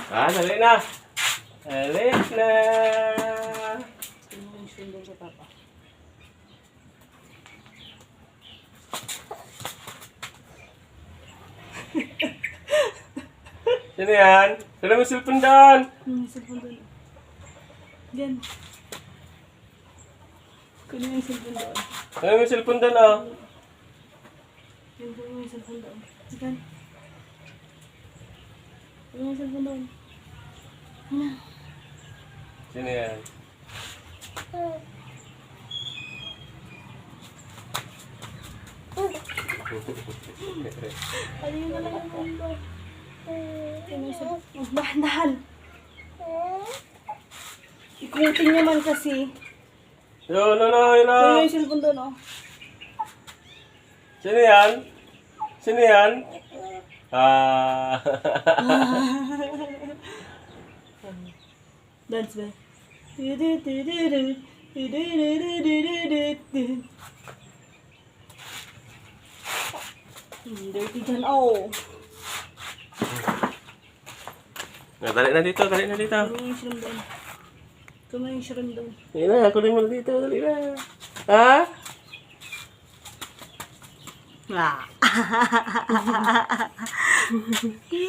Dali na. Dali na. Sundo sa papa. Sino yan? Dala mo yung cellphone doon. Cellphone doon. Yan. Kunin mo yung cellphone doon. Dala mo yung cellphone doon, oh. Yan, kunin mo yung cellphone doon. Yan. Kunin mo yung cellphone doon. Ano? Sino yan? Ayun na lang yung mundo. Kunin mo yung cellphone. Dahan-dahan. Ikutin naman kasi. Yun, Kunin mo yun. yung cellphone doon, oh. Sino yan? Sino yan? Ah. Dance ba? Dirty dyan, oh. Dali na dito, dali na dito. Kunin yung shrimp doon. Kunin yung shrimp doon. Dali na, kunin mo na dito, dali na. Ha? Ah. Yeah.